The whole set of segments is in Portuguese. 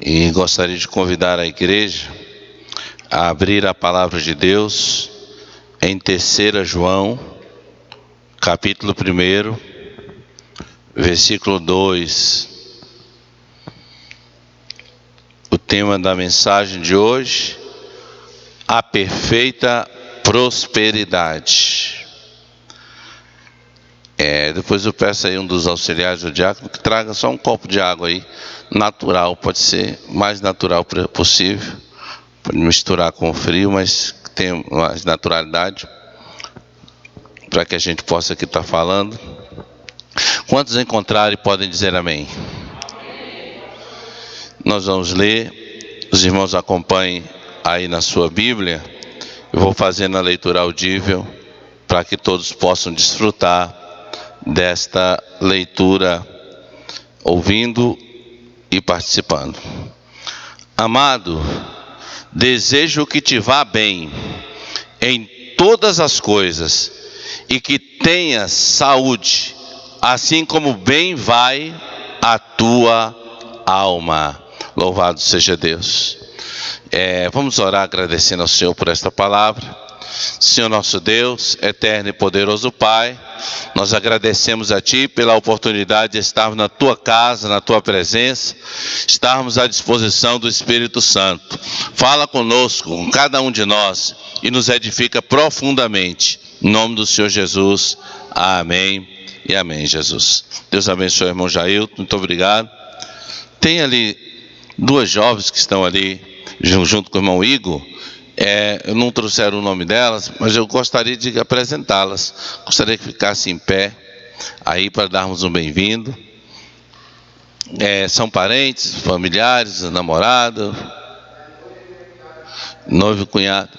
E gostaria de convidar a igreja a abrir a palavra de Deus em 3 João, capítulo 1, versículo 2. O tema da mensagem de hoje: a perfeita prosperidade. Depois eu peço aí um dos auxiliares do diácono que traga só um copo de água aí, natural, pode ser mais natural possível, pode misturar com o frio, mas que tenha mais naturalidade, para que a gente possa aqui estar falando. Quantos encontrarem podem dizer amém? Nós vamos ler, os irmãos acompanhem aí na sua Bíblia. Eu vou fazendo a leitura audível para que todos possam desfrutar desta leitura, ouvindo e participando. Amado, desejo que te vá bem em todas as coisas e que tenhas saúde, assim como bem vai a tua alma. Louvado seja Deus. Vamos orar agradecendo ao Senhor por esta palavra. Senhor nosso Deus, eterno e poderoso Pai, nós agradecemos a Ti pela oportunidade de estarmos na Tua casa, na Tua presença, estarmos à disposição do Espírito Santo. Fala conosco, com cada um de nós, e nos edifica profundamente. Em nome do Senhor Jesus, amém e amém, Jesus. Deus abençoe o irmão Jailton, muito obrigado. Tem ali duas jovens que estão ali junto com o irmão Igor. Eu não trouxeram o nome delas, mas eu gostaria de apresentá-las. Gostaria que ficassem em pé aí para darmos um bem-vindo. São parentes, familiares, namorado, noivo e cunhado.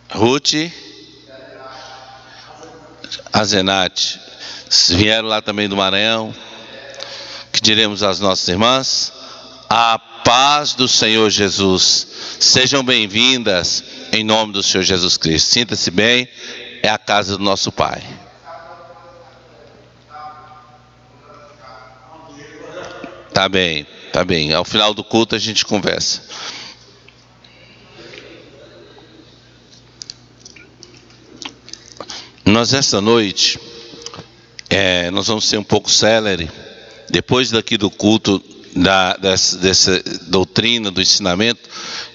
Ruth, Azenate, vieram lá também do Maranhão. Que diremos às nossas irmãs? A paz do Senhor Jesus. Sejam bem-vindas em nome do Senhor Jesus Cristo. Sinta-se bem, é a casa do nosso Pai. Tá bem, tá bem. Ao final do culto a gente conversa. Nós esta noite, nós vamos ser um pouco célere. Depois daqui do culto dessa doutrina, do ensinamento,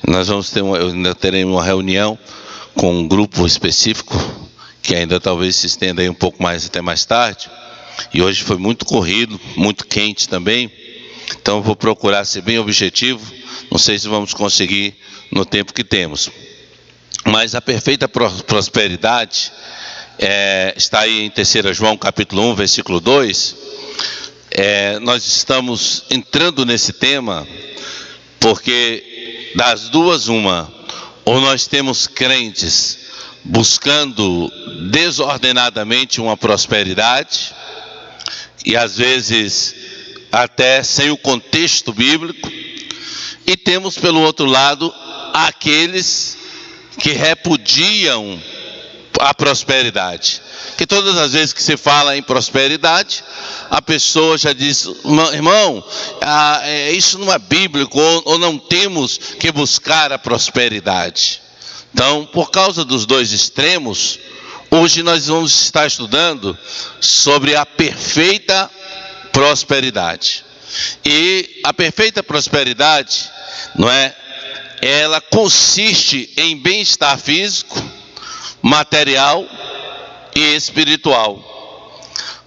nós vamos ainda teremos uma reunião com um grupo específico, que ainda talvez se estenda aí um pouco mais até mais tarde, e hoje foi muito corrido, muito quente também, então eu vou procurar ser bem objetivo, não sei se vamos conseguir no tempo que temos, mas a perfeita prosperidade, está aí em 3 João capítulo 1, versículo 2, nós estamos entrando nesse tema porque das duas uma, ou nós temos crentes buscando desordenadamente uma prosperidade e às vezes até sem o contexto bíblico, e temos pelo outro lado aqueles que repudiam a prosperidade, que todas as vezes que se fala em prosperidade, a pessoa já diz: irmão, isso não é bíblico, ou não temos que buscar a prosperidade. Então, por causa dos dois extremos, hoje nós vamos estar estudando sobre a perfeita prosperidade. E a perfeita prosperidade, ela consiste em bem-estar físico, material e espiritual.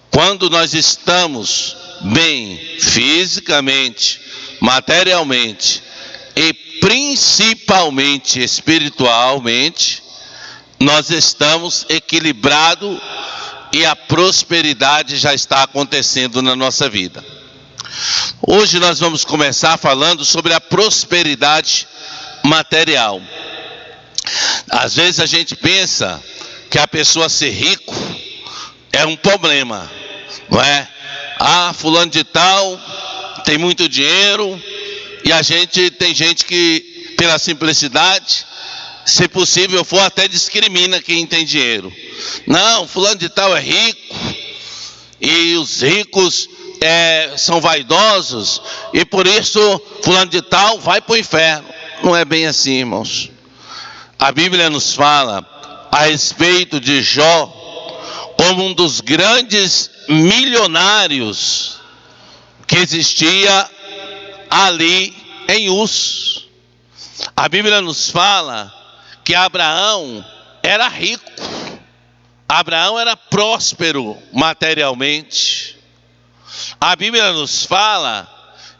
Quando nós estamos bem fisicamente, materialmente e principalmente espiritualmente, nós estamos equilibrados e a prosperidade já está acontecendo na nossa vida. Hoje nós vamos começar falando sobre a prosperidade material. Às vezes a gente pensa que a pessoa ser rico é um problema, não é? Fulano de tal tem muito dinheiro, e tem gente que, pela simplicidade, se possível for, até discrimina quem tem dinheiro. Não, fulano de tal é rico, e os ricos são vaidosos e por isso fulano de tal vai para o inferno. Não é bem assim, irmãos. A Bíblia nos fala a respeito de Jó como um dos grandes milionários que existia ali em Uz. A Bíblia nos fala que Abraão era rico, Abraão era próspero materialmente. A Bíblia nos fala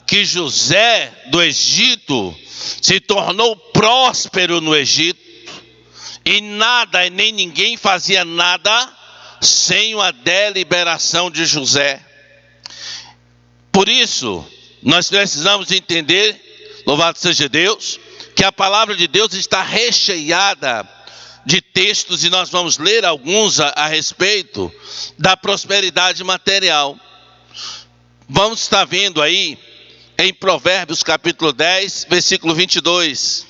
que José do Egito se tornou próspero no Egito, e nada e nem ninguém fazia nada sem a deliberação de José. Por isso, nós precisamos entender, louvado seja Deus, que a palavra de Deus está recheada de textos, e nós vamos ler alguns a respeito da prosperidade material. Vamos estar vendo aí em Provérbios capítulo 10, versículo 22.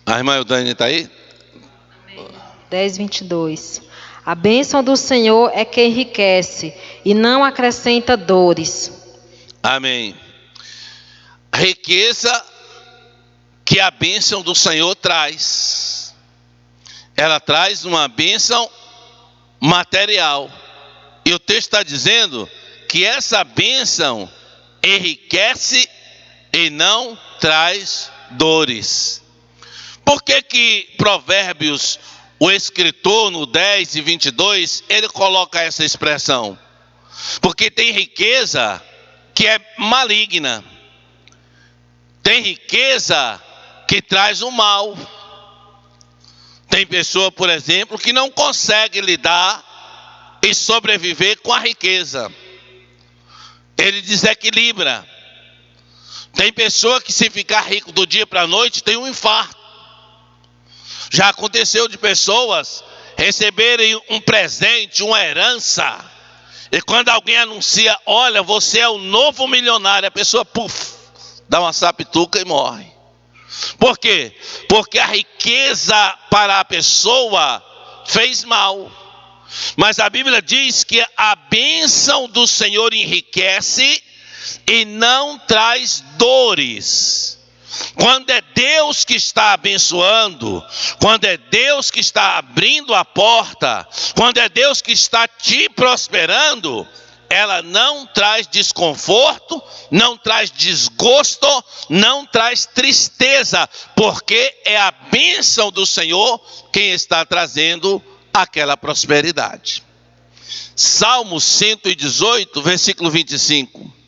A irmã Eudânia está aí? 10, 22. A bênção do Senhor é que enriquece e não acrescenta dores. Amém. A riqueza que a bênção do Senhor traz, ela traz uma bênção material. E o texto está dizendo que essa bênção enriquece e não traz dores. Por que Provérbios, o escritor no 10 e 22, ele coloca essa expressão? Porque tem riqueza que é maligna, tem riqueza que traz o mal. Tem pessoa, por exemplo, que não consegue lidar e sobreviver com a riqueza, ele desequilibra. Tem pessoa que, se ficar rico do dia para a noite, tem um infarto. Já aconteceu de pessoas receberem um presente, uma herança, e quando alguém anuncia, olha, você é o novo milionário, a pessoa, puf, dá uma sapituca e morre. Por quê? Porque a riqueza para a pessoa fez mal. Mas a Bíblia diz que a bênção do Senhor enriquece e não traz dores. Quando é Deus que está abençoando, quando é Deus que está abrindo a porta, quando é Deus que está te prosperando, ela não traz desconforto, não traz desgosto, não traz tristeza, porque é a bênção do Senhor quem está trazendo aquela prosperidade. Salmo 118, versículo 25.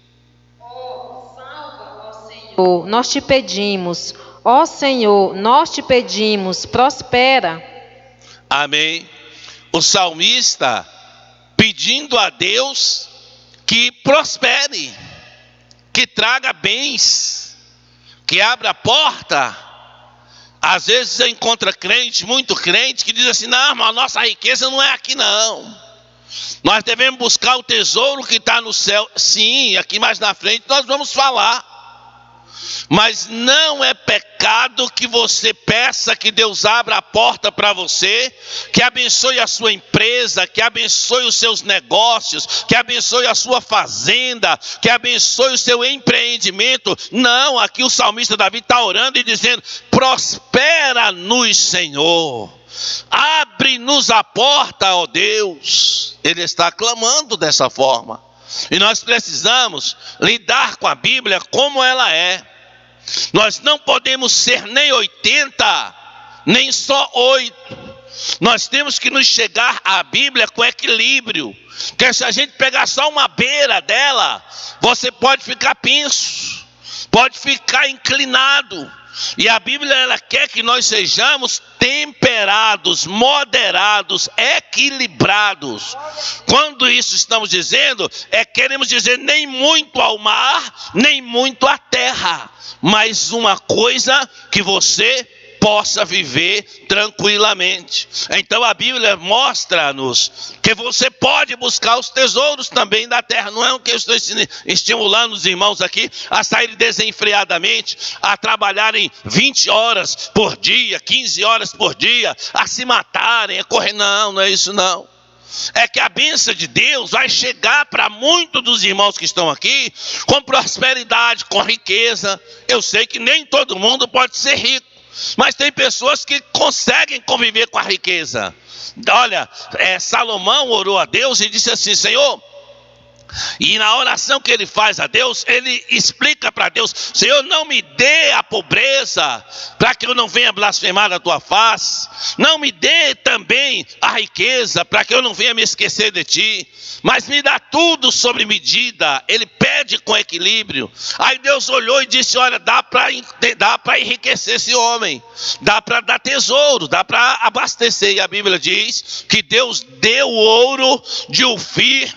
Nós te pedimos, ó Senhor, nós te pedimos, prospera. Amém. O salmista pedindo a Deus que prospere, que traga bens, que abra a porta. Às vezes você encontra crente, muito crente, que diz assim, não, mas a nossa riqueza não é aqui não. Nós devemos buscar o tesouro que está no céu. Sim, aqui mais na frente nós vamos falar. Mas não é pecado que você peça que Deus abra a porta para você, que abençoe a sua empresa, que abençoe os seus negócios, que abençoe a sua fazenda, que abençoe o seu empreendimento. Não, aqui o salmista Davi está orando e dizendo, prospera-nos, Senhor, abre-nos a porta, ó Deus. Ele está clamando dessa forma. E nós precisamos lidar com a Bíblia como ela é. Nós não podemos ser nem 80, nem só 8. Nós temos que nos chegar à Bíblia com equilíbrio. Porque se a gente pegar só uma beira dela, você pode ficar penso, pode ficar inclinado. E a Bíblia, ela quer que nós sejamos temperados, moderados, equilibrados. Quando isso estamos dizendo, queremos dizer nem muito ao mar, nem muito à terra, mas uma coisa que você possa viver tranquilamente. Então a Bíblia mostra-nos que você pode buscar os tesouros também da terra. Não é o que eu estou estimulando os irmãos aqui a saírem desenfreadamente, a trabalharem 20 horas por dia, 15 horas por dia, a se matarem, a correr. Não, não é isso não. É que a bênção de Deus vai chegar para muitos dos irmãos que estão aqui com prosperidade, com riqueza. Eu sei que nem todo mundo pode ser rico, mas tem pessoas que conseguem conviver com a riqueza. Olha, Salomão orou a Deus e disse assim: Senhor, e na oração que ele faz a Deus, ele explica para Deus: Senhor, não me dê a pobreza, para que eu não venha blasfemar a tua face. Não me dê também a riqueza, para que eu não venha me esquecer de ti. Mas me dá tudo sobre medida. Ele pede com equilíbrio. Aí Deus olhou e disse: olha, dá para enriquecer esse homem, dá para dar tesouro, dá para abastecer. E a Bíblia diz que Deus deu ouro de Ofir,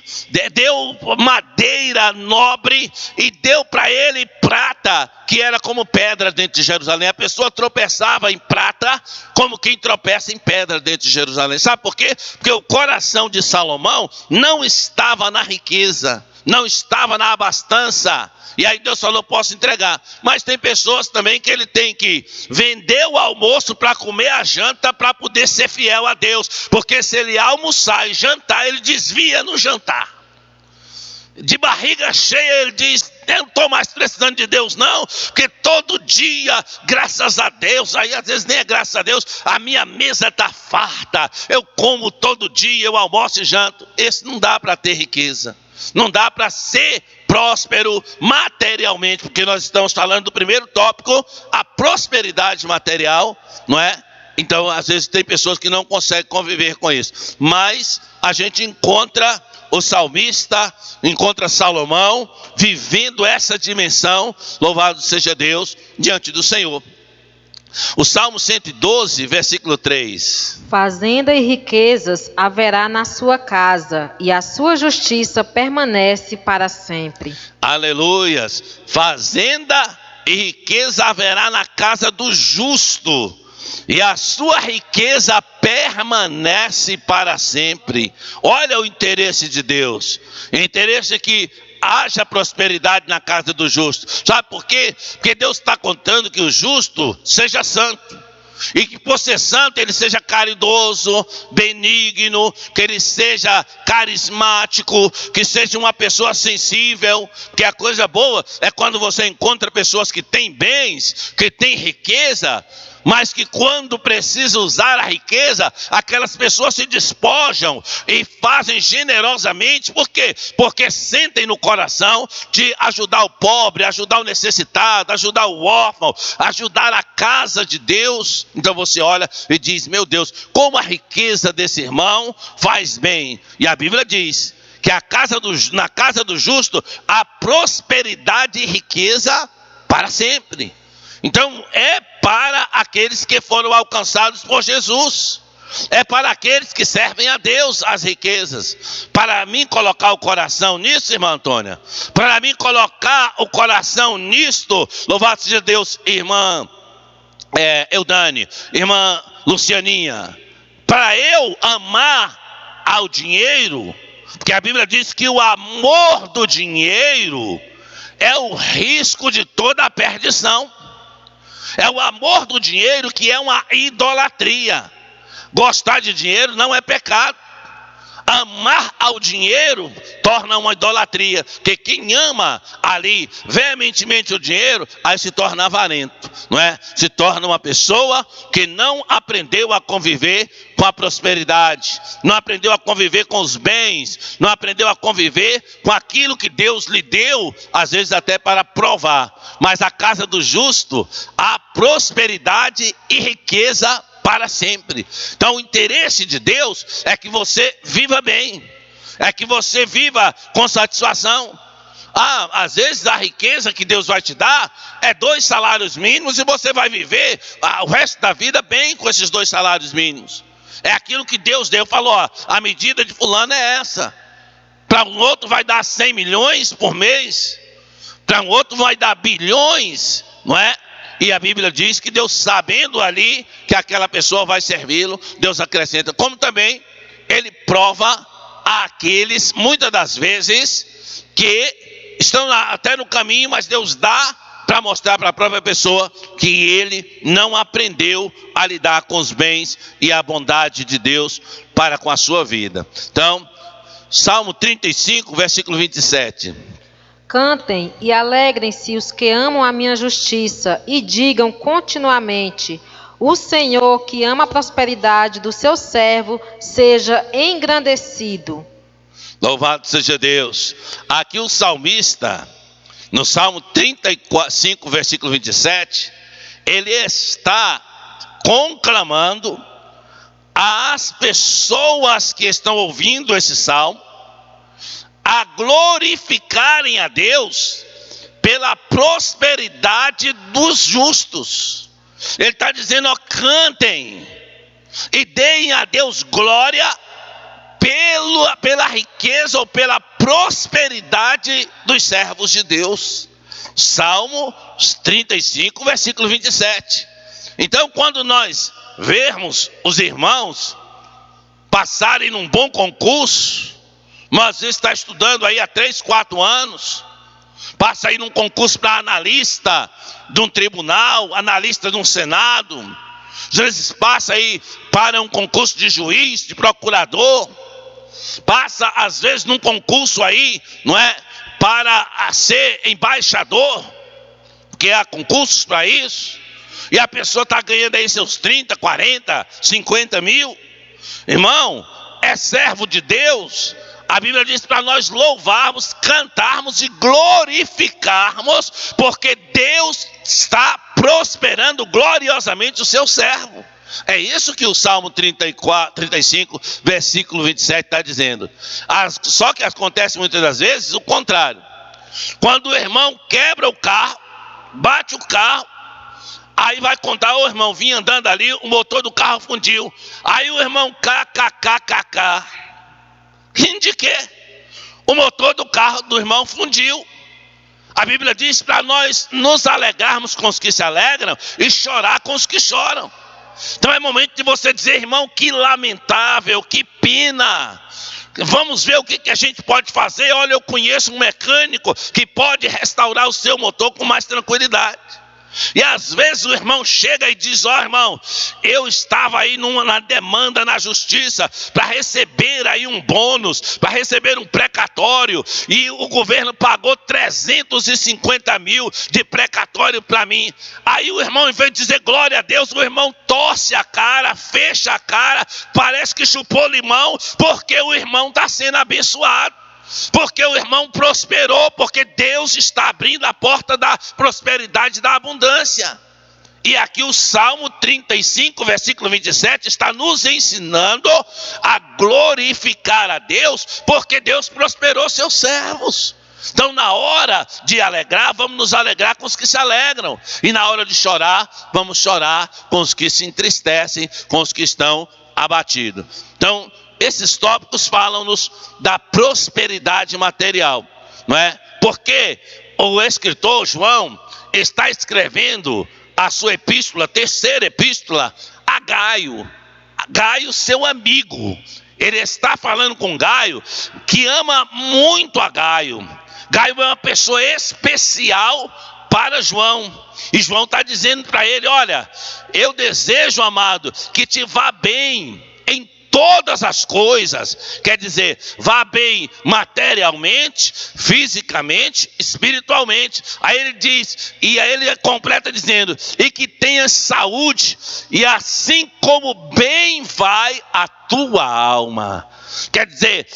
deu madeira nobre e deu para ele prata, que era como pedra dentro de Jerusalém. A pessoa tropeçava em prata como quem tropeça em pedra dentro de Jerusalém. Sabe por quê? Porque o coração de Salomão não estava na riqueza, não estava na abastança. E aí Deus falou: posso entregar. Mas tem pessoas também que ele tem que vender o almoço para comer a janta, para poder ser fiel a Deus. Porque se ele almoçar e jantar, ele desvia no jantar. De barriga cheia ele diz: eu não estou mais precisando de Deus não, porque todo dia, graças a Deus, aí às vezes nem é graças a Deus, a minha mesa está farta, eu como todo dia, eu almoço e janto. Esse não dá para ter riqueza, não dá para ser próspero materialmente, porque nós estamos falando do primeiro tópico, a prosperidade material, não é? Então às vezes tem pessoas que não conseguem conviver com isso, mas a gente encontra o salmista, encontra Salomão vivendo essa dimensão, louvado seja Deus, diante do Senhor. O Salmo 112, versículo 3. Fazenda e riquezas haverá na sua casa, e a sua justiça permanece para sempre. Aleluias. Fazenda e riqueza haverá na casa do justo, e a sua riqueza permanece para sempre. Olha o interesse de Deus. O interesse é que haja prosperidade na casa do justo. Sabe por quê? Porque Deus está contando que o justo seja santo. E que por ser santo ele seja caridoso, benigno, que ele seja carismático, que seja uma pessoa sensível. Porque a coisa boa é quando você encontra pessoas que têm bens, que têm riqueza, mas que quando precisa usar a riqueza, aquelas pessoas se despojam e fazem generosamente. Por quê? Porque sentem no coração de ajudar o pobre, ajudar o necessitado, ajudar o órfão, ajudar a casa de Deus. Então você olha e diz: meu Deus, como a riqueza desse irmão faz bem. E a Bíblia diz que na casa do justo há prosperidade e riqueza para sempre. Então é para aqueles que foram alcançados por Jesus, é para aqueles que servem a Deus as riquezas. Para mim colocar o coração nisso, irmã Antônia, para mim colocar o coração nisto, louvado seja Deus, irmã Eudane, irmã Lucianinha, para eu amar ao dinheiro, porque a Bíblia diz que o amor do dinheiro é o risco de toda a perdição. É o amor do dinheiro que é uma idolatria. Gostar de dinheiro não é pecado. Amar ao dinheiro torna uma idolatria. Porque quem ama ali veementemente o dinheiro, aí se torna avarento, não é? Se torna uma pessoa que não aprendeu a conviver com a prosperidade, não aprendeu a conviver com os bens, não aprendeu a conviver com aquilo que Deus lhe deu, às vezes até para provar. Mas a casa do justo há prosperidade e riqueza para sempre. Então o interesse de Deus é que você viva bem, é que você viva com satisfação. Às vezes a riqueza que Deus vai te dar é 2 salários mínimos e você vai viver o resto da vida bem com esses 2 salários mínimos. É aquilo que Deus deu. Falou: a medida de fulano é essa. Para um outro vai dar 100 milhões por mês, para um outro vai dar bilhões, não é? E a Bíblia diz que Deus, sabendo ali que aquela pessoa vai servi-lo, Deus acrescenta. Como também Ele prova àqueles, muitas das vezes, que estão até no caminho, mas Deus dá para mostrar para a própria pessoa que ele não aprendeu a lidar com os bens e a bondade de Deus para com a sua vida. Então, Salmo 35, versículo 27. Cantem e alegrem-se os que amam a minha justiça, e digam continuamente: o Senhor, que ama a prosperidade do seu servo, seja engrandecido. Louvado seja Deus. Aqui o salmista, no Salmo 35, versículo 27, ele está conclamando às pessoas que estão ouvindo esse salmo a glorificarem a Deus pela prosperidade dos justos. Ele está dizendo: ó, cantem e deem a Deus glória pela riqueza ou pela prosperidade dos servos de Deus. Salmo 35, versículo 27. Então, quando nós vermos os irmãos passarem num bom concurso, mas às vezes está estudando aí há 3, 4 anos, passa aí num concurso para analista de um tribunal, analista de um senado, às vezes passa aí para um concurso de juiz, de procurador, passa às vezes num concurso aí, não é, para ser embaixador, porque há concursos para isso, e a pessoa está ganhando aí seus 30, 40, 50 mil, irmão, é servo de Deus. A Bíblia diz para nós louvarmos, cantarmos e glorificarmos, porque Deus está prosperando gloriosamente o seu servo. É isso que o Salmo 35, versículo 27 está dizendo. Só que acontece muitas das vezes o contrário. Quando o irmão quebra o carro, bate o carro, aí vai contar: o irmão vinha andando ali, o motor do carro fundiu. Aí o irmão kkkk. De quê? O motor do carro do irmão fundiu. A Bíblia diz para nós nos alegrarmos com os que se alegram e chorar com os que choram. Então é momento de você dizer: irmão, que lamentável, que pena. Vamos ver o que a gente pode fazer. Olha, eu conheço um mecânico que pode restaurar o seu motor com mais tranquilidade. E às vezes o irmão chega e diz: ó, irmão, eu estava aí na demanda na justiça para receber aí um bônus, para receber um precatório, e o governo pagou 350 mil de precatório para mim. Aí o irmão, em vez de dizer glória a Deus, o irmão torce a cara, fecha a cara, parece que chupou limão, porque o irmão está sendo abençoado. Porque o irmão prosperou, porque Deus está abrindo a porta da prosperidade, da abundância. E aqui o Salmo 35, versículo 27, está nos ensinando a glorificar a Deus, porque Deus prosperou seus servos. Então, na hora de alegrar, vamos nos alegrar com os que se alegram. E na hora de chorar, vamos chorar com os que se entristecem, com os que estão abatidos. Então, esses tópicos falam-nos da prosperidade material, não é? Porque o escritor João está escrevendo a sua epístola, a terceira epístola, a Gaio, seu amigo. Ele está falando com Gaio, que ama muito a Gaio. Gaio é uma pessoa especial para João. E João está dizendo para ele: olha, eu desejo, amado, que te vá bem em todas as coisas. Quer dizer, vá bem materialmente, fisicamente, espiritualmente. Aí ele diz, e aí ele completa dizendo: e que tenhas saúde, e assim como bem vai a tua alma. Quer dizer,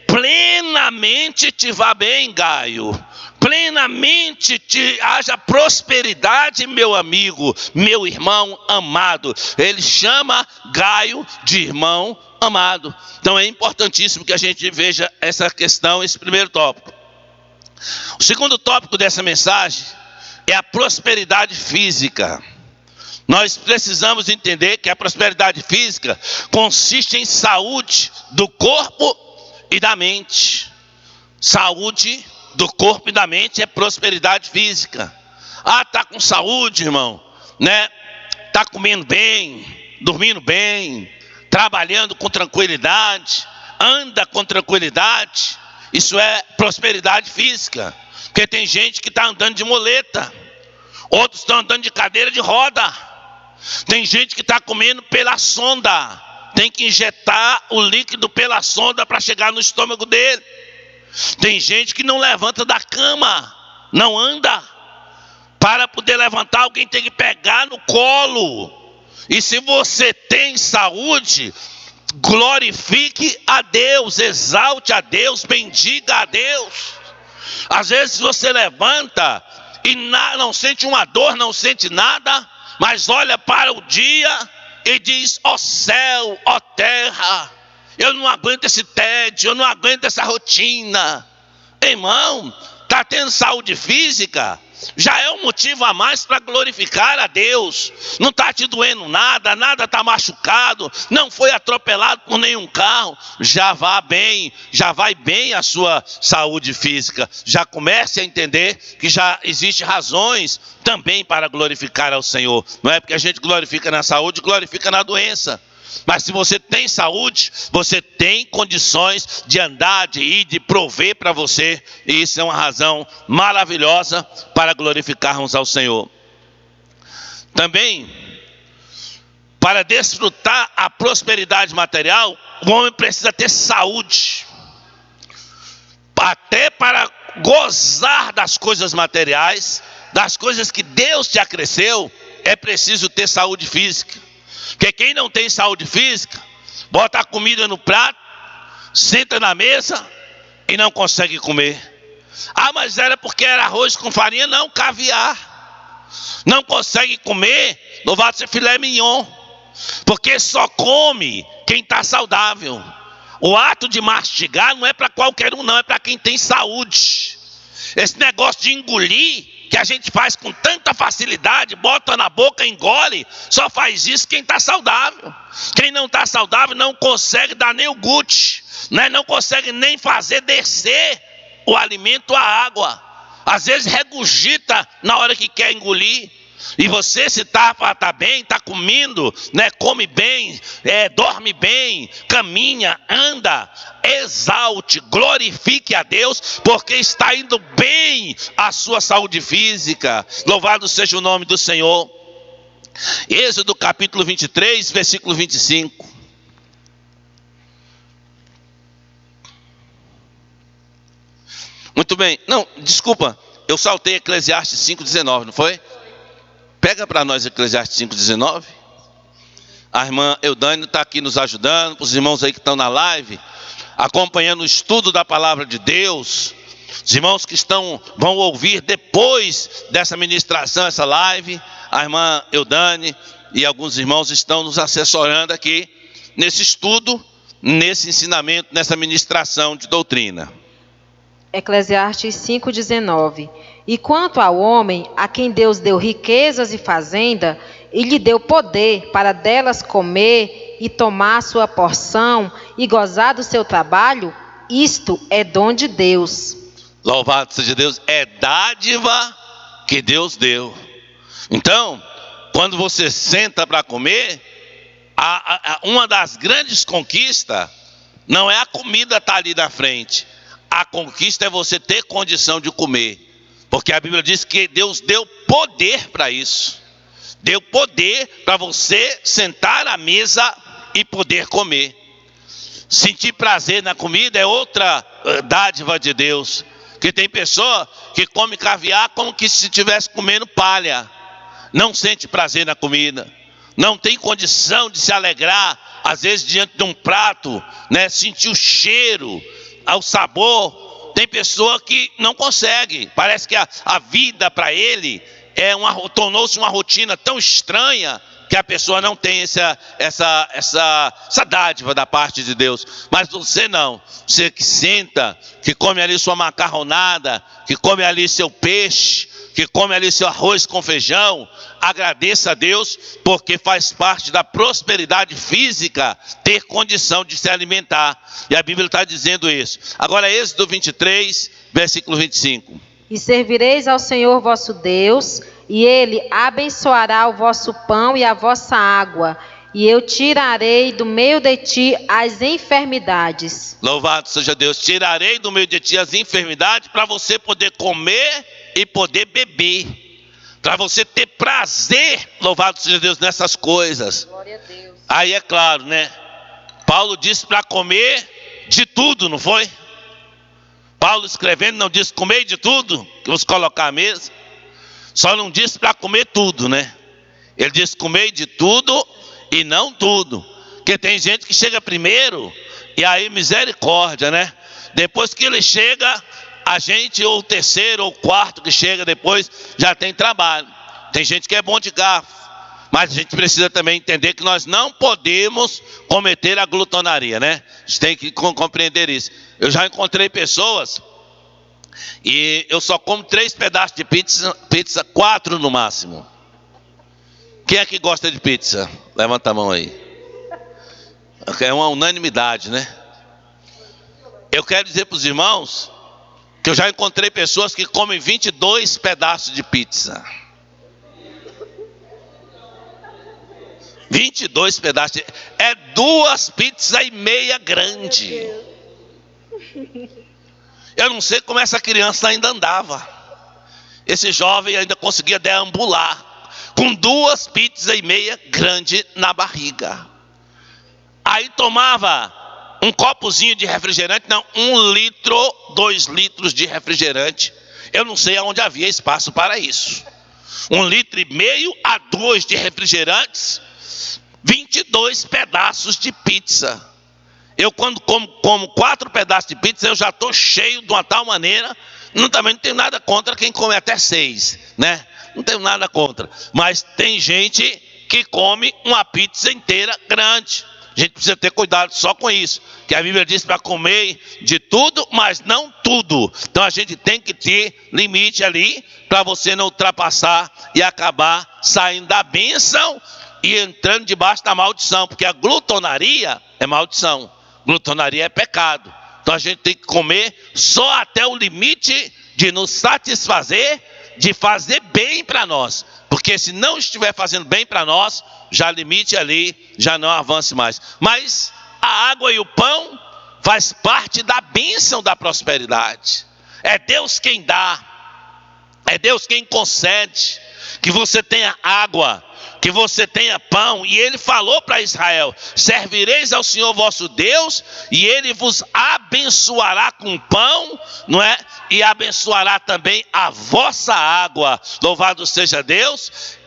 plenamente te vá bem, Gaio. Plenamente te haja prosperidade, meu amigo, meu irmão amado. Ele chama Gaio de irmão amado. Então é importantíssimo que a gente veja essa questão, esse primeiro tópico. O segundo tópico dessa mensagem é a prosperidade física. Nós precisamos entender que a prosperidade física consiste em saúde do corpo e da mente. Saúde do corpo e da mente é prosperidade física. Ah, está com saúde, irmão. né, está comendo bem, dormindo bem, trabalhando com tranquilidade, anda com tranquilidade, isso é prosperidade física. Porque tem gente que está andando de muleta, outros estão andando de cadeira de roda, tem gente que está comendo pela sonda, tem que injetar o líquido pela sonda para chegar no estômago dele. Tem gente que não levanta da cama, não anda. Para poder levantar, alguém tem que pegar no colo. E se você tem saúde, glorifique a Deus, exalte a Deus, bendiga a Deus. Às vezes você levanta e não sente uma dor, não sente nada, mas olha para o dia e diz: ó céu, ó terra, eu não aguento esse tédio, eu não aguento essa rotina. Irmão, está tendo saúde física, já é um motivo a mais para glorificar a Deus. Não está te doendo nada, nada está machucado, não foi atropelado por nenhum carro, já vai bem a sua saúde física. Já comece a entender que já existem razões também para glorificar ao Senhor. Não é porque a gente glorifica na saúde, glorifica na doença. Mas se você tem saúde, você tem condições de andar, de ir, de prover para você. E isso é uma razão maravilhosa para glorificarmos ao Senhor. Também, para desfrutar a prosperidade material, o homem precisa ter saúde. Até para gozar das coisas materiais, das coisas que Deus te acresceu, é preciso ter saúde física. Porque quem não tem saúde física, bota a comida no prato, senta na mesa e não consegue comer. Ah, mas era porque era arroz com farinha? Não, caviar. Não consegue comer, louvado seja filé mignon. Porque só come quem está saudável. O ato de mastigar não é para qualquer um não, é para quem tem saúde. Esse negócio de engolir, que a gente faz com tanta facilidade, bota na boca, engole, só faz isso quem está saudável. Quem não está saudável não consegue dar nem o guti, né? Não consegue nem fazer descer o alimento à água. Às vezes regurgita na hora que quer engolir. E você, se está bem, está comendo, né? Come bem, dorme bem, caminha, anda, exalte, glorifique a Deus, porque está indo bem a sua saúde física. Louvado seja o nome do Senhor. Êxodo capítulo 23, versículo 25. Muito bem, não, desculpa, eu saltei Eclesiastes 5,19, não foi? Pega para nós Eclesiastes 5,19. A irmã Eudânia está aqui nos ajudando, os irmãos aí que estão na live, acompanhando o estudo da palavra de Deus. Os irmãos que vão ouvir depois dessa ministração, essa live, a irmã Eudânia e alguns irmãos estão nos assessorando aqui nesse estudo, nesse ensinamento, nessa ministração de doutrina. Eclesiastes 5,19. E quanto ao homem, a quem Deus deu riquezas e fazenda, e lhe deu poder para delas comer e tomar sua porção e gozar do seu trabalho, isto é dom de Deus. Louvado seja Deus, é dádiva que Deus deu. Então, quando você senta para comer, uma das grandes conquistas não é a comida estar ali na frente. A conquista é você ter condição de comer. Porque a Bíblia diz que Deus deu poder para isso. Deu poder para você sentar à mesa e poder comer. Sentir prazer na comida é outra dádiva de Deus. Que tem pessoa que come caviar como que se estivesse comendo palha. Não sente prazer na comida. Não tem condição de se alegrar, às vezes diante de um prato, né? Sentir o cheiro, o sabor. Tem pessoa que não consegue. Parece que a vida para ele tornou-se uma rotina tão estranha que a pessoa não tem essa dádiva da parte de Deus. Mas você não. Você que senta, que come ali sua macarronada, que come ali seu peixe, que come ali seu arroz com feijão, agradeça a Deus, porque faz parte da prosperidade física ter condição de se alimentar. E a Bíblia está dizendo isso. Agora Êxodo 23, versículo 25. E servireis ao Senhor vosso Deus, e ele abençoará o vosso pão e a vossa água, e eu tirarei do meio de ti as enfermidades. Louvado seja Deus. Tirarei do meio de ti as enfermidades para você poder comer e poder beber. Para você ter prazer, louvado seja Deus, nessas coisas. Glória a Deus. Aí é claro, né? Paulo disse para comer de tudo, não foi? Paulo escrevendo não disse comer de tudo, que vamos colocar à mesa. Só não disse para comer tudo, né? Ele disse comer de tudo e não tudo. Porque tem gente que chega primeiro e aí misericórdia, né? Depois que ele chega, a gente, ou o terceiro ou o quarto que chega depois, já tem trabalho. Tem gente que é bom de garfo, mas a gente precisa também entender que nós não podemos cometer a glutonaria, né? A gente tem que compreender isso. Eu já encontrei pessoas e eu só como 3 pedaços de pizza, 4 no máximo. Quem é que gosta de pizza? Levanta a mão aí. É uma unanimidade, né? Eu quero dizer para os irmãos que eu já encontrei pessoas que comem 22 pedaços de pizza. 22 pedaços. É 2 pizzas e meia grande. Eu não sei como essa criança ainda andava. Esse jovem ainda conseguia deambular com 2 pizzas e meia grande na barriga. Aí tomava um copozinho de refrigerante, não, 1 litro, 2 litros de refrigerante. Eu não sei aonde havia espaço para isso. 1,5 litro a 2 de refrigerantes, 22 pedaços de pizza. Eu quando como 4 pedaços de pizza, eu já estou cheio de uma tal maneira. Também não tenho nada contra quem come até 6, né? Não tenho nada contra. Mas tem gente que come uma pizza inteira grande. A gente precisa ter cuidado só com isso, que a Bíblia diz para comer de tudo, mas não tudo. Então a gente tem que ter limite ali, para você não ultrapassar e acabar saindo da bênção e entrando debaixo da maldição, porque a glutonaria é maldição, glutonaria é pecado. Então a gente tem que comer só até o limite de nos satisfazer, de fazer bem para nós. Porque se não estiver fazendo bem para nós, já limite ali, já não avance mais. Mas a água e o pão faz parte da bênção da prosperidade. É Deus quem dá, é Deus quem concede que você tenha água, que você tenha pão. E ele falou para Israel: servireis ao Senhor vosso Deus, e ele vos abençoará com pão, não é? E abençoará também a vossa água. Louvado seja Deus.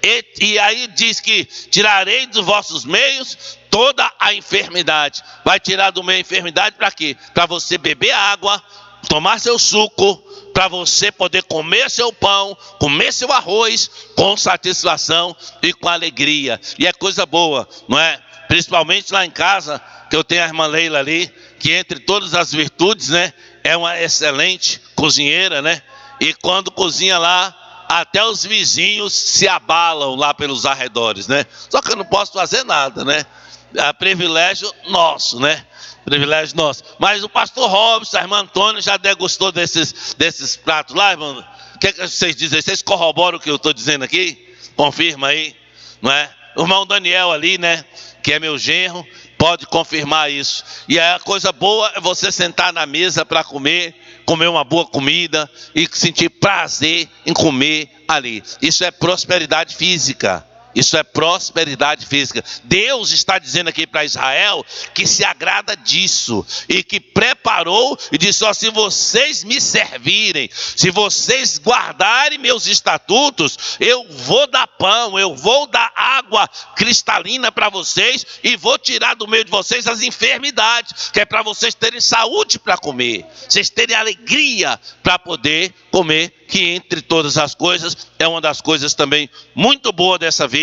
E aí diz que tirarei dos vossos meios toda a enfermidade. Vai tirar do meio a enfermidade para quê? Para você beber água, tomar seu suco, para você poder comer seu pão, comer seu arroz com satisfação e com alegria. E é coisa boa, não é? Principalmente lá em casa, que eu tenho a irmã Leila ali, que entre todas as virtudes, né, é uma excelente cozinheira, né? E quando cozinha lá, até os vizinhos se abalam lá pelos arredores, né? Só que eu não posso fazer nada, né? É privilégio nosso, né? Privilégio nosso. Mas o pastor Robson, a irmã Antônia já degustou desses pratos lá, irmão? O que é que vocês dizem? Vocês corroboram o que eu estou dizendo aqui? Confirma aí, não é? O irmão Daniel ali, né? Que é meu genro, pode confirmar isso. E a coisa boa é você sentar na mesa para comer uma boa comida e sentir prazer em comer ali. Isso é prosperidade física. Isso é prosperidade física. Deus está dizendo aqui para Israel que se agrada disso e que preparou e disse: ó, se vocês me servirem, se vocês guardarem meus estatutos, eu vou dar pão, eu vou dar água cristalina para vocês e vou tirar do meio de vocês as enfermidades, que é para vocês terem saúde para comer, vocês terem alegria para poder comer, que entre todas as coisas é uma das coisas também muito boa dessa vida,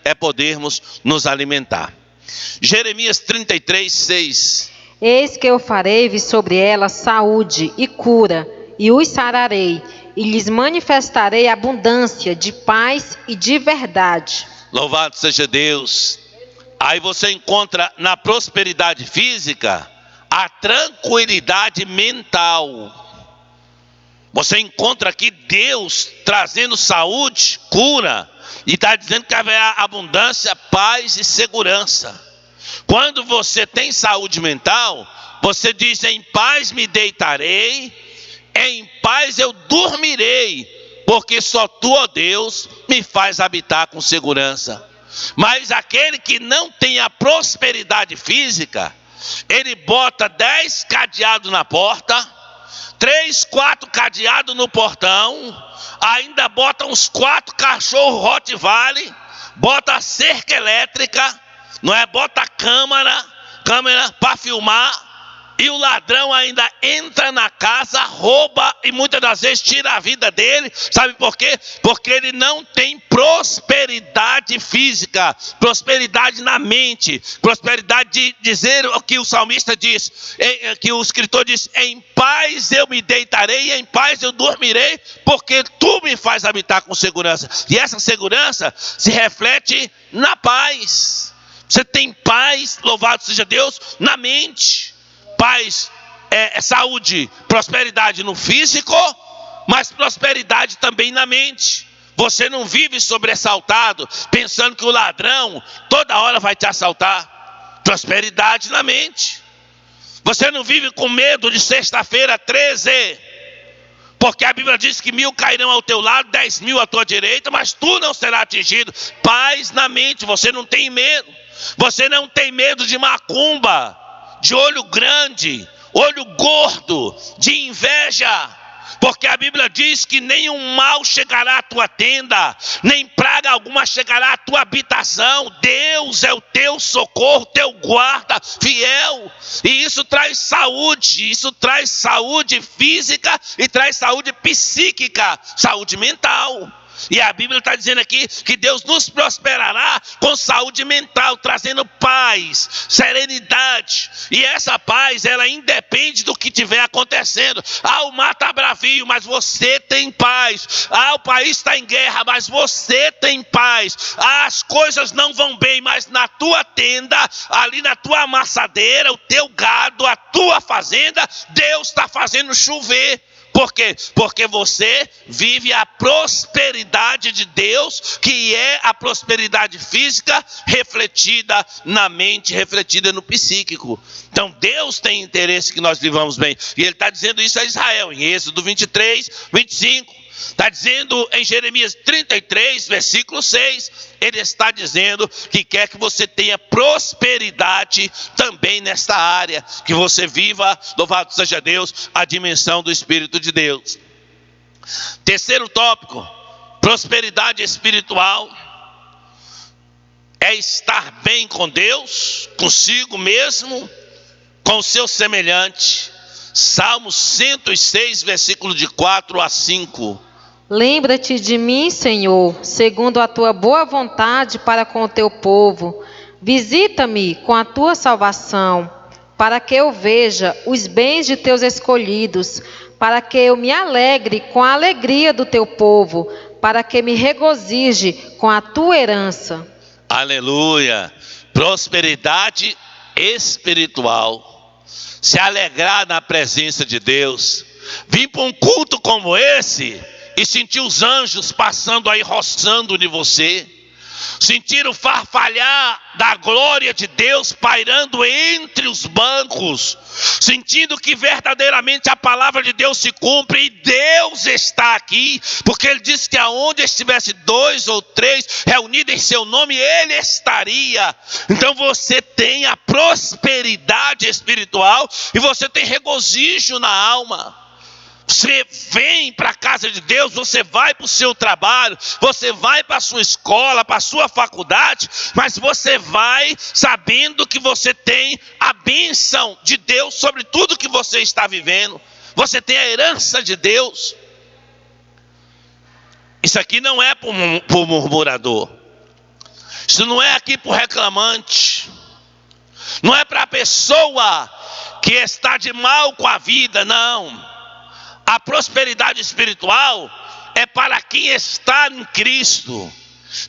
é podermos nos alimentar. Jeremias 33, 6. Eis que eu farei vir sobre ela saúde e cura, e os sararei, e lhes manifestarei abundância de paz e de verdade. Louvado seja Deus. Aí você encontra na prosperidade física a tranquilidade mental. Você encontra aqui Deus trazendo saúde, cura, e está dizendo que haverá abundância, paz e segurança. Quando você tem saúde mental, você diz: em paz me deitarei, em paz eu dormirei, porque só tu, ó Deus, me faz habitar com segurança. Mas aquele que não tem a prosperidade física, ele bota 10 cadeados na porta, 3, 4 cadeados no portão, ainda bota uns 4 cachorros Rottweiler, bota a cerca elétrica, não é? Bota a câmera para filmar, e o ladrão ainda entra na casa, rouba e muitas das vezes tira a vida dele. Sabe por quê? Porque ele não tem prosperidade física, prosperidade na mente, prosperidade de dizer o que o salmista diz, que o escritor diz: em paz eu me deitarei, em paz eu dormirei, porque tu me faz habitar com segurança. E essa segurança se reflete na paz. Você tem paz, louvado seja Deus, na mente. Paz é saúde, prosperidade no físico, mas prosperidade também na mente. Você não vive sobressaltado, pensando que o ladrão toda hora vai te assaltar. Prosperidade na mente. Você não vive com medo de sexta-feira 13, porque a Bíblia diz que 1000 cairão ao teu lado, 10.000 à tua direita, mas tu não serás atingido. Paz na mente, você não tem medo. Você não tem medo de macumba, de olho grande, olho gordo, de inveja, porque a Bíblia diz que nenhum mal chegará à tua tenda, nem praga alguma chegará à tua habitação. Deus é o teu socorro, teu guarda fiel, e isso traz saúde física e traz saúde psíquica, saúde mental. E a Bíblia está dizendo aqui que Deus nos prosperará com saúde mental, trazendo paz, serenidade. E essa paz, ela independe do que estiver acontecendo. O mar está bravio, mas você tem paz. O país está em guerra, mas você tem paz. As coisas não vão bem, mas na tua tenda, ali na tua amassadeira, o teu gado, a tua fazenda, Deus está fazendo chover. Por quê? Porque você vive a prosperidade de Deus, que é a prosperidade física refletida na mente, refletida no psíquico. Então Deus tem interesse que nós vivamos bem. E Ele está dizendo isso a Israel, em Êxodo 23, 25. Está dizendo em Jeremias 33, versículo 6, Ele está dizendo que quer que você tenha prosperidade também nesta área, que você viva, louvado seja Deus, a dimensão do Espírito de Deus. Terceiro tópico, prosperidade espiritual, é estar bem com Deus, consigo mesmo, com o seu semelhante. Salmo 106, versículo de 4 a 5. Lembra-te de mim, Senhor, segundo a tua boa vontade para com o teu povo. Visita-me com a tua salvação, para que eu veja os bens de teus escolhidos, para que eu me alegre com a alegria do teu povo, para que me regozije com a tua herança. Aleluia! Prosperidade espiritual. Se alegrar na presença de Deus. Vir para um culto como esse e sentir os anjos passando aí, roçando em você. Sentir o farfalhar da glória de Deus pairando entre os bancos. Sentindo que verdadeiramente a palavra de Deus se cumpre e Deus está aqui. Porque Ele disse que aonde estivesse 2 ou 3 reunidos em seu nome, Ele estaria. Então você tem a prosperidade espiritual e você tem regozijo na alma. Você vem para a casa de Deus, você vai para o seu trabalho, você vai para a sua escola, para a sua faculdade, mas você vai sabendo que você tem a bênção de Deus sobre tudo que você está vivendo. Você tem a herança de Deus. Isso aqui não é para o murmurador. Isso não é aqui para o reclamante. Não é para a pessoa que está de mal com a vida, não. A prosperidade espiritual é para quem está em Cristo,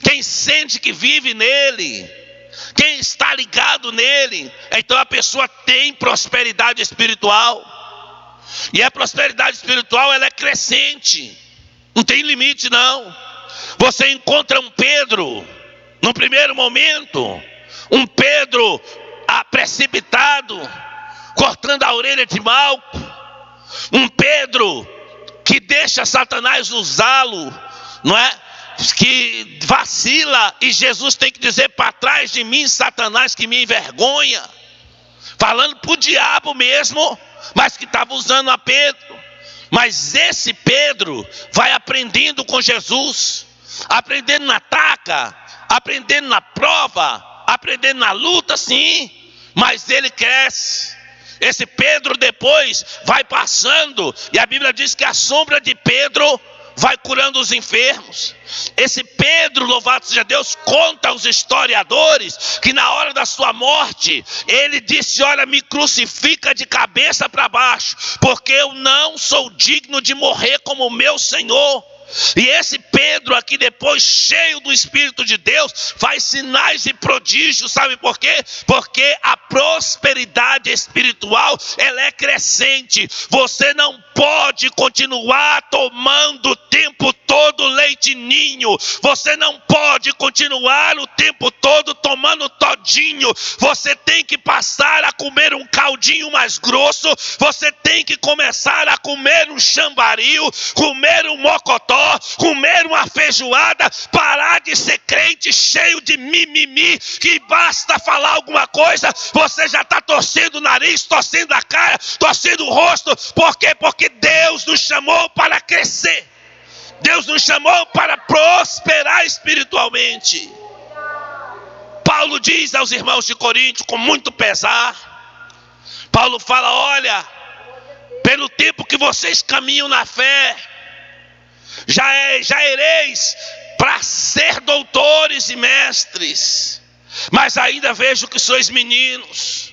quem sente que vive nele, quem está ligado nele. Então a pessoa tem prosperidade espiritual. E a prosperidade espiritual, ela é crescente. Não tem limite, não. Você encontra um Pedro, no primeiro momento, um Pedro precipitado, cortando a orelha de Malco. Um Pedro que deixa Satanás usá-lo, não é? Que vacila e Jesus tem que dizer: para trás de mim, Satanás, que me envergonha. Falando para o diabo mesmo, mas que estava usando a Pedro. Mas esse Pedro vai aprendendo com Jesus, aprendendo na taca, aprendendo na prova, aprendendo na luta, sim, mas ele cresce. Esse Pedro depois vai passando, e a Bíblia diz que a sombra de Pedro vai curando os enfermos. Esse Pedro, louvado seja Deus, conta aos historiadores que na hora da sua morte, ele disse: olha, me crucifica de cabeça para baixo, porque eu não sou digno de morrer como o meu Senhor. E esse Pedro aqui depois, cheio do Espírito de Deus, faz sinais e prodígios. Sabe por quê? Porque a prosperidade espiritual, ela é crescente. Você não pode continuar tomando o tempo todo leite ninho. Você não pode continuar o tempo todo tomando todinho. Você tem que passar a comer um caldinho mais grosso. Você tem que começar a comer um chambaril, comer um mocotó, comer uma feijoada, parar de ser crente cheio de mimimi, que basta falar alguma coisa, você já está torcendo o nariz, torcendo a cara, torcendo o rosto. Por quê? Porque Deus nos chamou para crescer. Deus nos chamou para prosperar espiritualmente. Paulo diz aos irmãos de Corinto com muito pesar, Paulo fala: olha, pelo tempo que vocês caminham na fé, já ireis para ser doutores e mestres, mas ainda vejo que sois meninos,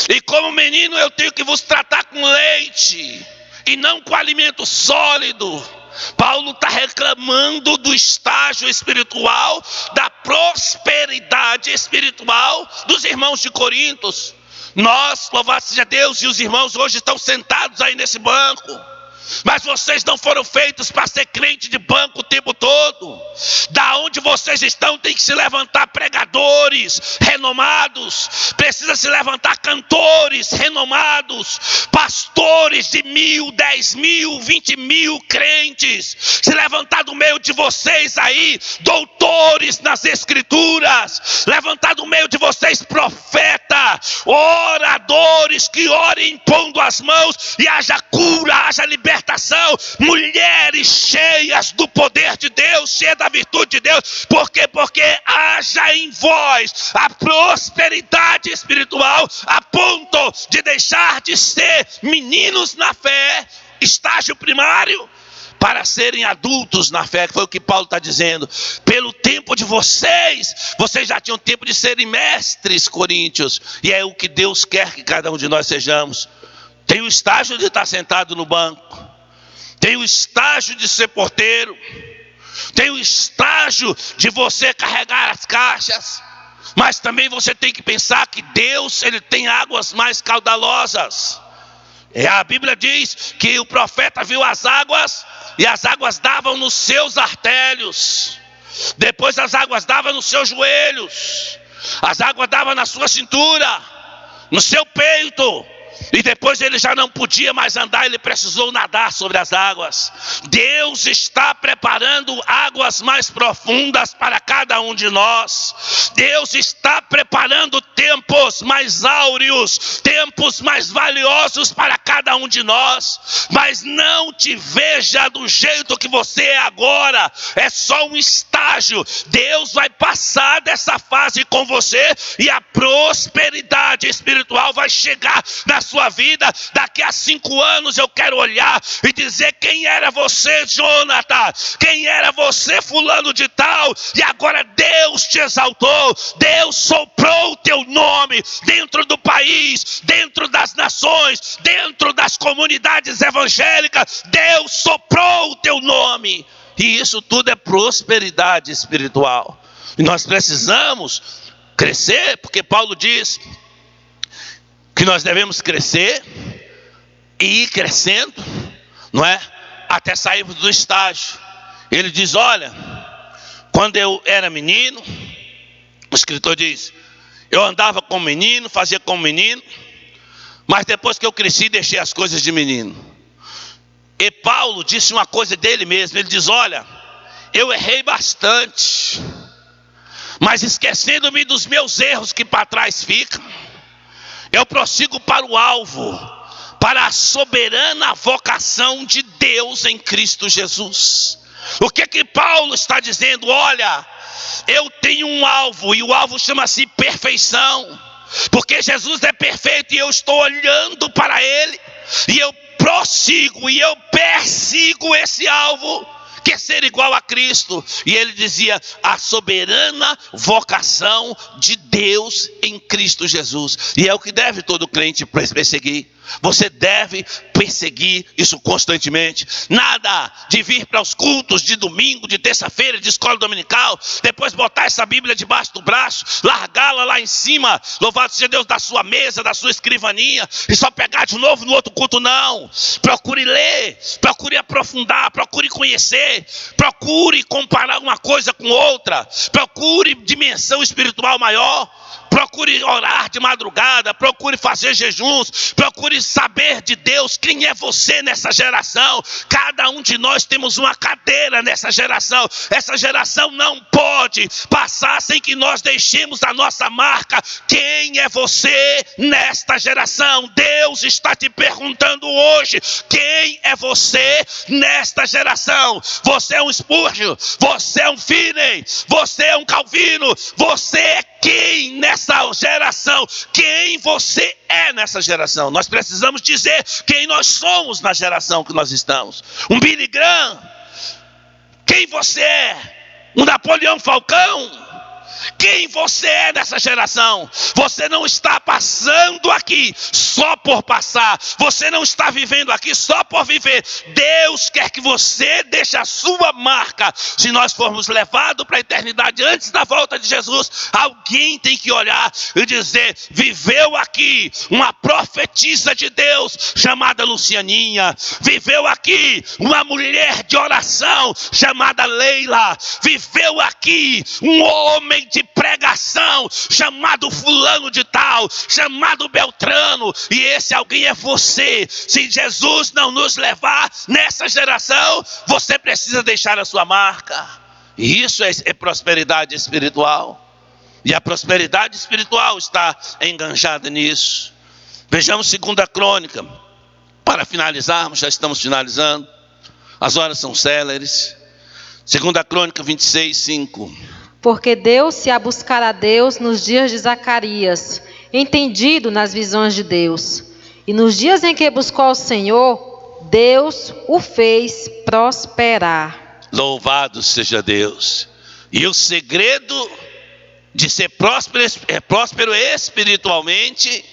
e como menino eu tenho que vos tratar com leite e não com alimento sólido. Paulo está reclamando do estágio espiritual, da prosperidade espiritual dos irmãos de Corinto. Nós, louvado seja Deus, e os irmãos hoje estão sentados aí nesse banco, mas vocês não foram feitos para ser crente de banco o tempo todo. Da onde vocês estão tem que se levantar pregadores renomados, precisa se levantar cantores renomados, pastores de 1.000, 10.000, 20.000 crentes, se levantar do meio de vocês aí, doutores nas escrituras, levantar do meio de vocês profetas, oradores que orem impondo as mãos e haja cura, haja libertação, mulheres cheias do poder de Deus, cheias da virtude de Deus. Por quê? Porque haja em vós a prosperidade espiritual, a ponto de deixar de ser meninos na fé, estágio primário, para serem adultos na fé, que foi o que Paulo está dizendo. Pelo tempo de vocês, vocês já tinham tempo de serem mestres, coríntios, e é o que Deus quer que cada um de nós sejamos. Tem o estágio de estar sentado no banco, tem o estágio de ser porteiro, tem o estágio de você carregar as caixas, mas também você tem que pensar que Deus, ele tem águas mais caudalosas. A Bíblia diz que o profeta viu as águas, e as águas davam nos seus artérios, depois as águas davam nos seus joelhos, as águas davam na sua cintura, no seu peito, e depois ele já não podia mais andar, ele precisou nadar sobre as águas. Deus está preparando águas mais profundas para cada um de nós. Deus está preparando tempos mais áureos, tempos mais valiosos para cada um de nós. Mas não te veja do jeito que você é agora, é só um estágio. Deus vai passar dessa fase com você, e a prosperidade espiritual vai chegar na sua vida. Daqui a 5 anos eu quero olhar e dizer: quem era você, Jonathan? Quem era você, fulano de tal? E agora Deus te exaltou, Deus soprou o teu nome dentro do país, dentro das nações, dentro das comunidades evangélicas. Deus soprou o teu nome, e isso tudo é prosperidade espiritual. E nós precisamos crescer, porque Paulo diz que nós devemos crescer e ir crescendo, não é? Até sairmos do estágio. Ele diz: olha, quando eu era menino, o escritor diz, eu andava como menino, fazia como menino, mas depois que eu cresci, deixei as coisas de menino. E Paulo disse uma coisa dele mesmo, ele diz: olha, eu errei bastante, mas esquecendo-me dos meus erros que para trás ficam, eu prossigo para o alvo, para a soberana vocação de Deus em Cristo Jesus. O que Paulo está dizendo? Olha, eu tenho um alvo, e o alvo chama-se perfeição, porque Jesus é perfeito e eu estou olhando para Ele, e eu prossigo e eu persigo esse alvo, que é ser igual a Cristo. E ele dizia: a soberana vocação de Deus em Cristo Jesus. E é o que deve todo crente perseguir. Você deve perseguir isso constantemente. Nada de vir para os cultos de domingo, de terça-feira, de escola dominical, depois botar essa Bíblia debaixo do braço, largá-la lá em cima, louvado seja Deus, da sua mesa, da sua escrivaninha, e só pegar de novo no outro culto. Não. Procure ler, procure aprofundar, procure conhecer, procure comparar uma coisa com outra, procure dimensão espiritual maior. Procure orar de madrugada, procure fazer jejuns, procure saber de Deus quem é você nessa geração. Cada um de nós temos uma cadeira nessa geração. Essa geração não pode passar sem que nós deixemos a nossa marca. Quem é você nesta geração? Deus está te perguntando hoje: quem é você nesta geração? Você é um Spurgeon, você é um Finney, você é um Calvino, você é quem nessa geração? Quem você é nessa geração? Nós precisamos dizer quem nós somos na geração que nós estamos. Um Billy Graham, quem você é? Um Napoleão Falcão, quem você é nessa geração? Você não está passando aqui só por passar, você não está vivendo aqui só por viver. Deus quer que você deixe a sua marca. Se nós formos levados para a eternidade antes da volta de Jesus, alguém tem que olhar e dizer: viveu aqui uma profetisa de Deus chamada Lucianinha, viveu aqui uma mulher de oração chamada Leila, viveu aqui um homem de pregação chamado fulano de tal, chamado Beltrano, e esse alguém é você. Se Jesus não nos levar nessa geração, você precisa deixar a sua marca. E isso é prosperidade espiritual, e a prosperidade espiritual está enganjada nisso. Vejamos 2 Crônica, para finalizarmos, já estamos finalizando, as horas são céleres. 2 Crônica 26, 5. Porque deu-se a buscar a Deus nos dias de Zacarias, entendido nas visões de Deus. E nos dias em que buscou ao Senhor, Deus o fez prosperar. Louvado seja Deus. E o segredo de ser próspero espiritualmente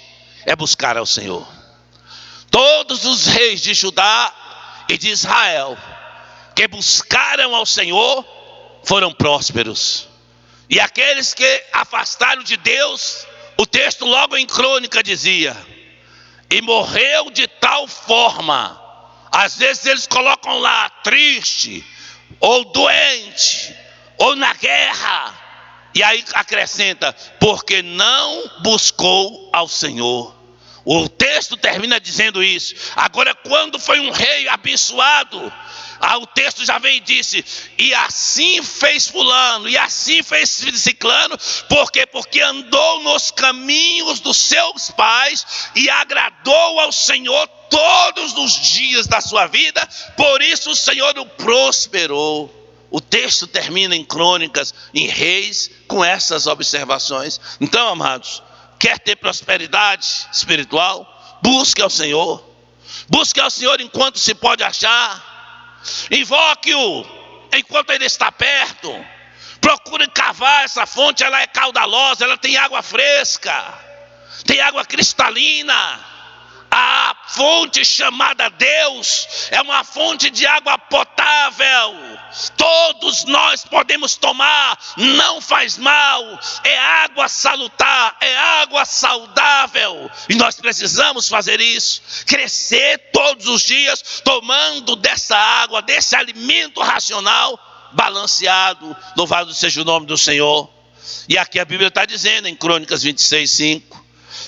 é buscar ao Senhor. Todos os reis de Judá e de Israel que buscaram ao Senhor foram prósperos. E aqueles que afastaram de Deus, o texto logo em Crônica dizia: e morreu de tal forma. Às vezes eles colocam lá triste, ou doente, ou na guerra, e aí acrescenta: porque não buscou ao Senhor. O texto termina dizendo isso. Agora, quando foi um rei abençoado, o texto já veio e disse: e assim fez fulano, e assim fez ciclano. Por quê? Porque andou nos caminhos dos seus pais e agradou ao Senhor todos os dias da sua vida. Por isso o Senhor o prosperou. O texto termina em Crônicas, em Reis, com essas observações. Então, amados, quer ter prosperidade espiritual? Busque ao Senhor. Busque ao Senhor enquanto se pode achar. Invoque-o enquanto ele está perto. Procure cavar essa fonte. Ela é caudalosa, ela tem água fresca, tem água cristalina. A fonte chamada Deus é uma fonte de água potável. Todos nós podemos tomar, não faz mal, é água salutar, é água saudável. E nós precisamos fazer isso, crescer todos os dias tomando dessa água, desse alimento racional, balanceado. Louvado seja o nome do Senhor. E aqui a Bíblia está dizendo em Crônicas 26:5,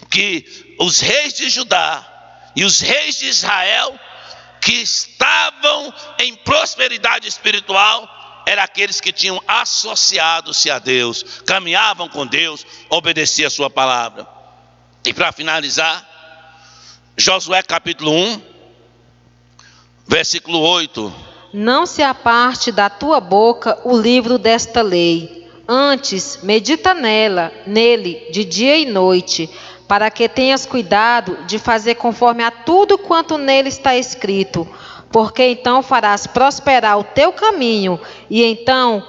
que os reis de Judá e os reis de Israel que estavam em prosperidade espiritual eram aqueles que tinham associado-se a Deus, caminhavam com Deus, obedeciam a sua palavra. E para finalizar, Josué capítulo 1, versículo 8. Não se aparte da tua boca o livro desta lei, antes medita nele de dia e noite, para que tenhas cuidado de fazer conforme a tudo quanto nele está escrito, porque então farás prosperar o teu caminho, e então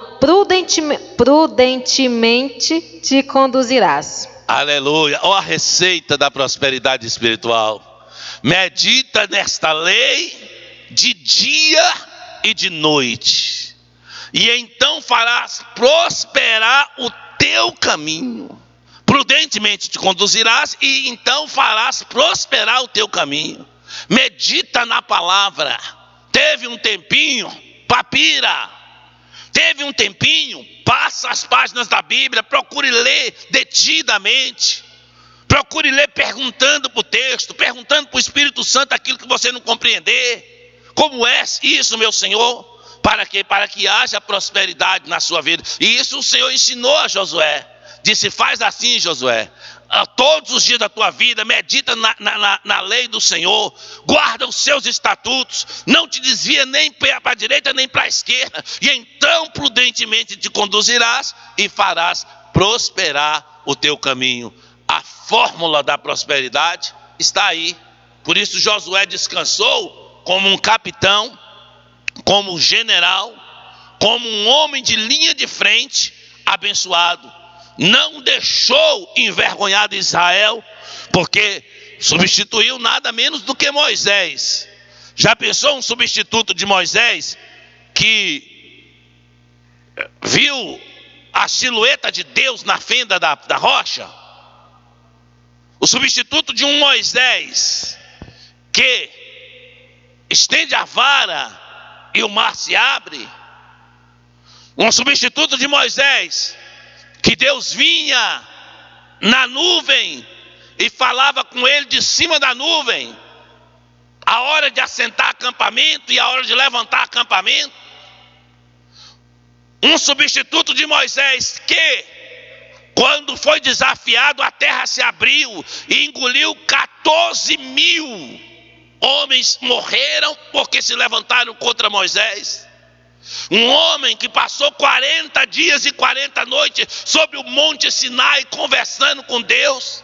prudentemente te conduzirás. Aleluia, ó a receita da prosperidade espiritual. Medita nesta lei de dia e de noite, e então farás prosperar o teu caminho. Prudentemente te conduzirás e então farás prosperar o teu caminho. Medita na palavra. Teve um tempinho, papira. Teve um tempinho, passa as páginas da Bíblia, procure ler detidamente. Procure ler perguntando para o texto, perguntando para o Espírito Santo aquilo que você não compreender. Como é isso, meu Senhor? Para quê? Para que haja prosperidade na sua vida. E isso o Senhor ensinou a Josué. Disse: faz assim, Josué, todos os dias da tua vida, medita na lei do Senhor, guarda os seus estatutos, não te desvia nem para a direita nem para a esquerda, e então prudentemente te conduzirás e farás prosperar o teu caminho. A fórmula da prosperidade está aí. Por isso Josué descansou como um capitão, como um general, como um homem de linha de frente, abençoado. Não deixou envergonhado Israel, porque substituiu nada menos do que Moisés. Já pensou um substituto de Moisés que viu a silhueta de Deus na fenda da rocha? O substituto de um Moisés que estende a vara e o mar se abre? Um substituto de Moisés que Deus vinha na nuvem e falava com ele de cima da nuvem, a hora de assentar acampamento e a hora de levantar acampamento. Um substituto de Moisés que, quando foi desafiado, a terra se abriu e engoliu 14.000 homens, morreram porque se levantaram contra Moisés. Um homem que passou 40 dias e 40 noites sobre o monte Sinai conversando com Deus,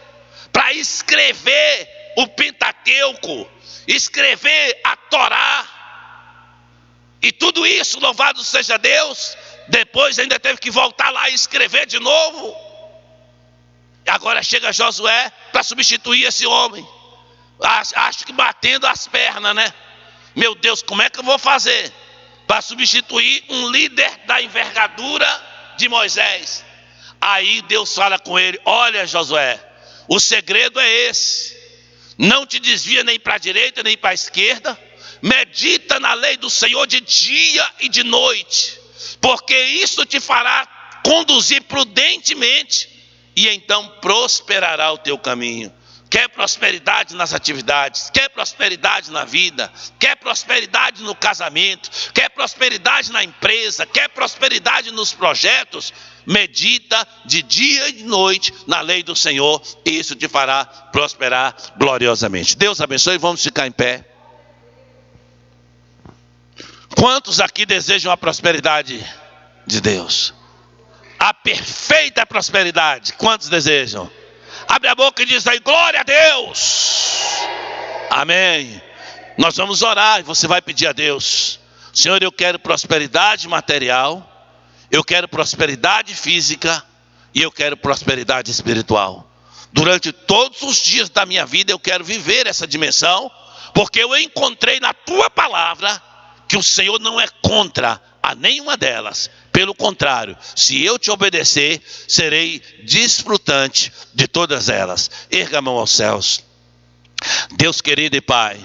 para escrever o Pentateuco, escrever a Torá. E tudo isso, louvado seja Deus, depois ainda teve que voltar lá e escrever de novo. E agora chega Josué para substituir esse homem. Acho que batendo as pernas, né? Meu Deus, como é que eu vou fazer para substituir um líder da envergadura de Moisés? Aí Deus fala com ele: olha, Josué, o segredo é esse, não te desvia nem para a direita nem para a esquerda, medita na lei do Senhor de dia e de noite, porque isso te fará conduzir prudentemente, e então prosperará o teu caminho. Quer prosperidade nas atividades, quer prosperidade na vida, quer prosperidade no casamento, quer prosperidade na empresa, quer prosperidade nos projetos, medita de dia e de noite na lei do Senhor, e isso te fará prosperar gloriosamente. Deus abençoe. Vamos ficar em pé. Quantos aqui desejam a prosperidade de Deus? A perfeita prosperidade. Quantos desejam? Abre a boca e diz aí: glória a Deus. Amém. Nós vamos orar e você vai pedir a Deus: Senhor, eu quero prosperidade material, eu quero prosperidade física e eu quero prosperidade espiritual. Durante todos os dias da minha vida eu quero viver essa dimensão, porque eu encontrei na tua palavra que o Senhor não é contra a nenhuma delas. Pelo contrário, se eu te obedecer, serei desfrutante de todas elas. Erga a mão aos céus. Deus querido e Pai,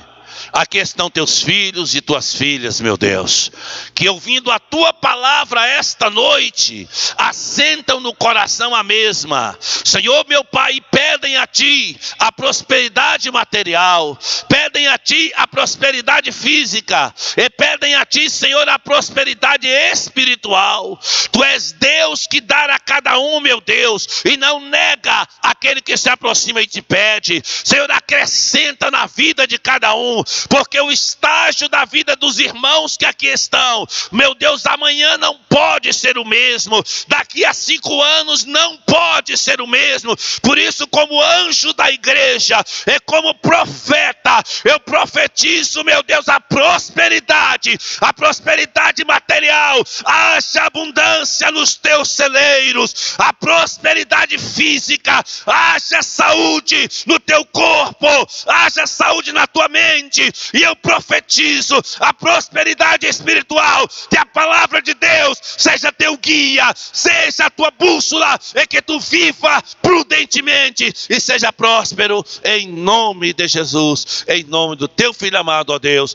aqui estão teus filhos e tuas filhas, meu Deus, que ouvindo a tua palavra esta noite, assentam no coração a mesma. Senhor meu Pai, pedem a ti a prosperidade material, pedem a ti a prosperidade física, e pedem a ti, Senhor, a prosperidade espiritual. Tu és Deus que dá a cada um, meu Deus, e não nega aquele que se aproxima e te pede. Senhor, acrescenta na vida de cada um, porque o estágio da vida dos irmãos que aqui estão, meu Deus, amanhã não pode ser o mesmo, daqui a 5 anos não pode ser o mesmo. Por isso, como anjo da igreja e como profeta, eu profetizo, meu Deus, a prosperidade material. Haja abundância nos teus celeiros, a prosperidade física, haja saúde no teu corpo, haja saúde na tua mente. E eu profetizo a prosperidade espiritual, que a palavra de Deus seja teu guia, seja a tua bússola, e que tu viva prudentemente e seja próspero em nome de Jesus, em nome do teu filho amado, ó Deus.